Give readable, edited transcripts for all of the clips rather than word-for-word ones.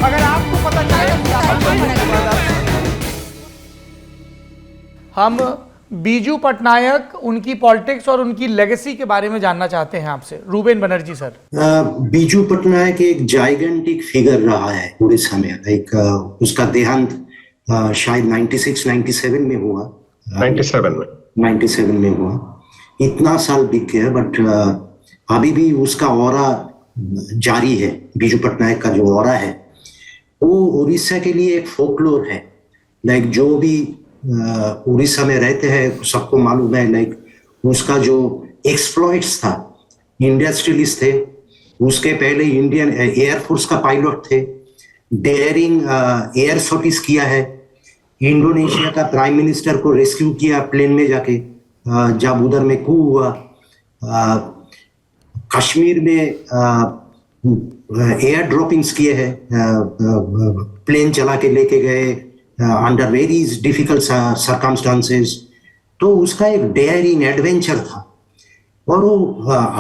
अगर आपको पता चले हम बीजू पटनायक, उनकी पॉलिटिक्स और उनकी लेगेसी के बारे में जानना चाहते हैं आपसे। Ruben Banerjee sir. बीजू पटनायक एक जाइगेंटिक फिगर रहा है उड़ीसा में। उसका देहांत शायद 96-97 में हुआ। 97 में हुआ। इतना साल बीत गया, बट अभी भी उसका ऑरा जारी है। बीजू पटनायक का जो ऑरा है वो उड़ीसा के लिए एक फोकलोर है। लाइक जो भी उड़ीसा में रहते हैं सबको मालूम है, लाइक उसका जो एक्सप्लॉइट्स था, इंडस्ट्रियलिस्ट थे, उसके पहले इंडियन एयरफोर्स का पायलट थे, डेयरिंग एयर सॉर्टिस किया है, इंडोनेशिया का प्राइम मिनिस्टर को रेस्क्यू किया प्लेन में जाके जब उधर में कू हुआ, कश्मीर में एयर ड्रॉपिंग्स किए हैं, प्लेन चला के लेके गए अंडर वेरी डिफिकल्ट सर्कमस्टांसेस। तो उसका एक डेयरिंग एडवेंचर था। और वो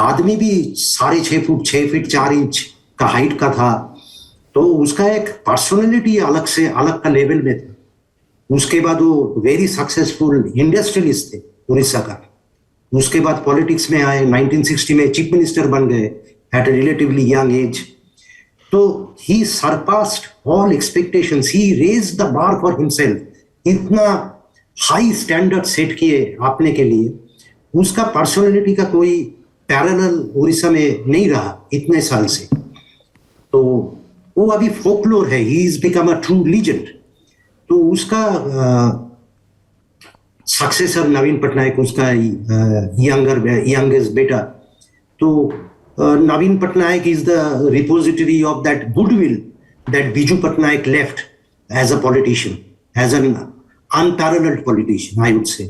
आदमी भी 6.5 फीट का हाइट का था। तो उसका एक पर्सनालिटी अलग का लेवल में था। उसके बाद वो वेरी सक्सेसफुल इंडस्ट्रियलिस्ट थे उड़ीसा का। उसके बाद पॉलिटिक्स में आए, 1960 में चीफ मिनिस्टर बन गए at a relatively young age. तो he surpassed all expectations. He raised the bar for himself. इतना हाई स्टैंडर्ड सेट किए अपने के लिए। उसका पर्सनालिटी का कोई पैरेलल उड़ीसा में नहीं रहा इतने साल से। तो वो अभी फोकलोर है। He is become a true legend. तो उसका सक्सेसर नवीन पटनायक, उसका यंगेस्ट बेटा, तो Naveen Patnaik is the repository of that goodwill that Biju Patnaik left as a politician, as an unparalleled politician, I would say.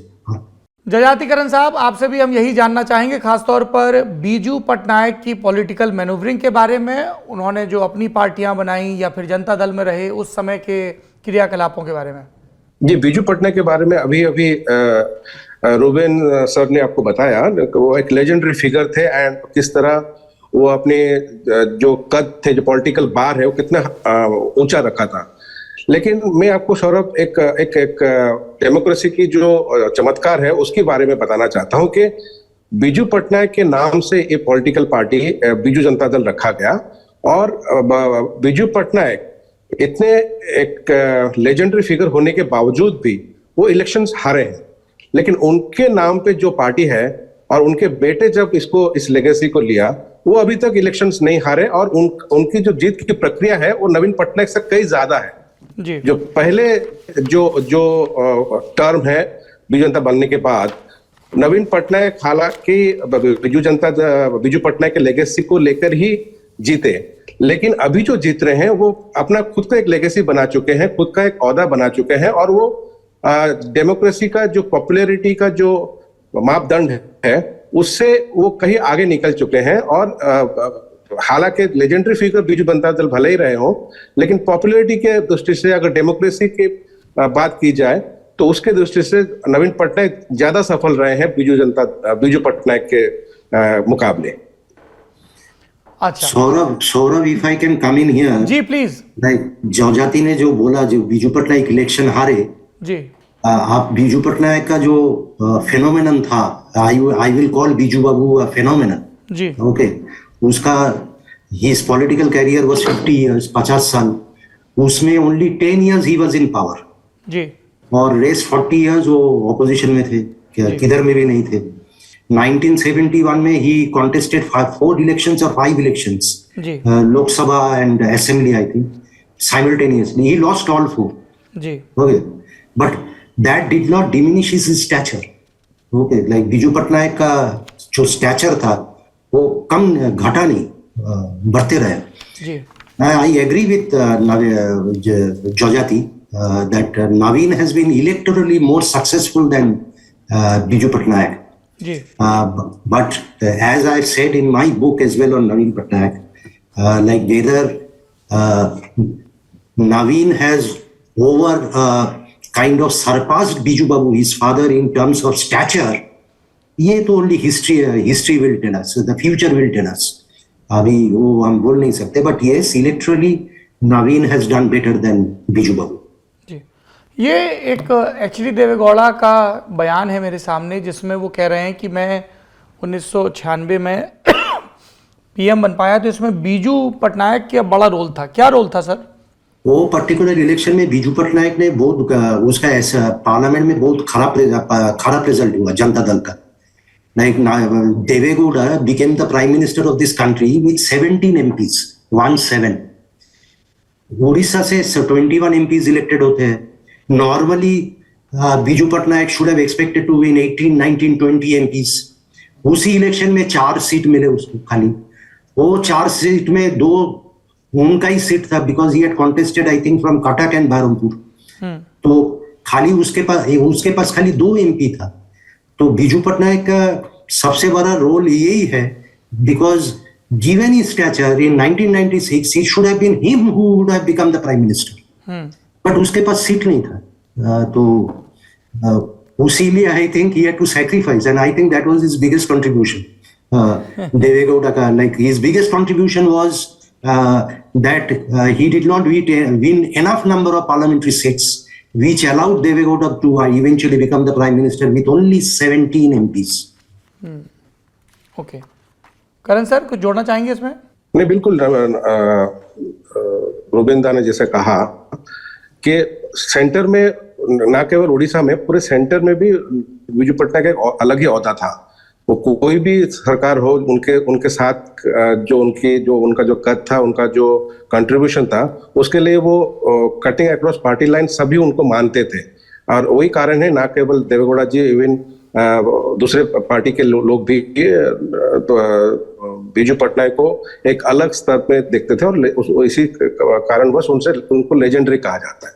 जजातिकरण साहब, आपसे भी हम यही जानना चाहेंगे, खासतौर पर बीजू पटनायक की पॉलिटिकल मैनूवरिंग के बारे में। उन्होंने जो अपनी पार्टियां बनाई या फिर जनता दल में रहे, उस समय के क्रियाकलापों के बारे में। जी, बीजू पटनायक के बारे में अभी रूबेन सर ने आपको बताया, वो एक लेजेंडरी फिगर थे एंड किस तरह वो अपने जो कद थे, जो पॉलिटिकल बार है, वो कितना ऊंचा रखा था। लेकिन मैं आपको सौरभ एक डेमोक्रेसी की जो चमत्कार है उसके बारे में बताना चाहता हूं कि बीजू पटनायक के नाम से ये पॉलिटिकल पार्टी बीजू जनता दल रखा गया। और बीजू पटनायक इतने एक लेजेंडरी फिगर होने के बावजूद भी वो इलेक्शंस हारे हैं। लेकिन उनके नाम पे जो पार्टी है और उनके बेटे जब इस लेगेसी को लिया, वो अभी तक इलेक्शंस नहीं हारे। और उनकी जो जीत की प्रक्रिया है वो नवीन पटनायक से कई ज्यादा है जी। जो पहले जो टर्म है बीजू जनता बनने के बाद, नवीन पटनायक हालांकि बीजू पटनायक के लेगेसी को लेकर ही जीते, लेकिन अभी जो जीत रहे हैं वो अपना खुद का एक लेगेसी बना चुके हैं, खुद का एक ओहदा बना चुके हैं। और वो डेमोक्रेसी का जो पॉपुलैरिटी का जो मापदंड है उससे वो कहीं आगे निकल चुके हैं। और हालांकि लेजेंडरी फिगर बीजू जनता दल भले ही रहे हो, लेकिन पॉपुलैरिटी के दृष्टि से अगर डेमोक्रेसी की बात की जाए तो उसके दृष्टि से नवीन पटनायक ज्यादा सफल रहे हैं बीजू पटनायक के मुकाबले। अच्छा Saurabh, if I can come in here ji please. Like Jajati ने जो बोला, जो बीजू पटनायक इलेक्शन हारे जी, आप बीजू पटनायक का जो फेनोमेनन था, I will call Biju Babu a phenomenon ji. Okay, उसका his political career was 50 years, 50 साल। उसमें ओनली 10 इयर्स ही वाज इन पावर जी, और रेस्ट 40 इयर्स वो ऑपोजिशन में थे, किधर में भी नहीं थे। 1971 में ही कॉन्टेस्टेड 4 इलेक्शंस और 5 elections, Lok Sabha and assembly, I think simultaneously. He lost all 4 जी, okay, but that did not diminish his stature. Okay, like Biju Patnaik का जो स्टैचर था वो कम घटा नहीं, बढ़ते रहे। आई एग्री विथ जजाति that Naveen has been electorally more successful than Biju Patnaik. But as I said in my book as well on Naveen Patnaik, like whether Naveen has kind of surpassed Biju Babu, his father, in terms of stature, ये तो only history will tell us, the future will tell us. अभी वो हम बोल नहीं सकते, but yes, electorally Naveen has done better than Biju Babu. जी, ये एक एचडी देवेगौड़ा का बयान है मेरे सामने, जिसमें वो कह रहे हैं कि मैं 1996 में पीएम बन पाया, तो इसमें बीजू पटनायक का बड़ा रोल था। क्या रोल था सर? वो पर्टिकुलर इलेक्शन में बीजू पटनायक ने बहुत उसका ऐसा पार्लियामेंट में बहुत खराब रिजल्ट हुआ जनता दल का। Like Devegowda became the prime minister of this country with 17 MPs, 17. Orissa से 21 MPs इलेक्टेड होते हैं। Normally Biju Patnaik should have expected to win 18, 19, 20 MPs। उसी इलेक्शन में 4 सीट मिले उसको खाली। वो 4 सीट में 2 उनका ही सीट था, because he had contested I think from Cuttack and Berhampur. तो खाली उसके पास खाली 2 MP था। तो बीजू पटनायक का सबसे बड़ा रोल यही है, because given his stature in 1996 he should have been him who would have become the prime minister, but उसके पास सीट नहीं था। तो उसीलिए I think he had to sacrifice, and I think that was his biggest contribution. Deve Gowda का like his biggest contribution was that he did not win enough number of parliamentary seats which allowed Devegowda to eventually become the prime minister with only 17 MPs. Okay, Karan sir कुछ जोड़ना चाहेंगे इसमें? नहीं, बिल्कुल। रुबिंदा ने जैसे कहा कि सेंटर में, ना केवल उड़ीसा में, पूरे सेंटर में भी बीजू पटनायक का एक अलग ही ओहदा था। वो कोई भी सरकार हो, उनके साथ जो उनका जो कद था, उनका जो कंट्रीब्यूशन था, उसके लिए वो कटिंग अक्रॉस पार्टी लाइन सभी उनको मानते थे। और वही कारण है, ना केवल देवेगौड़ा जी, इवन दूसरे पार्टी के लोग भी तो बीजू पटनायक को एक अलग स्तर पे देखते थे, और इसी कारणवश उनको लेजेंडरी कहा जाता है।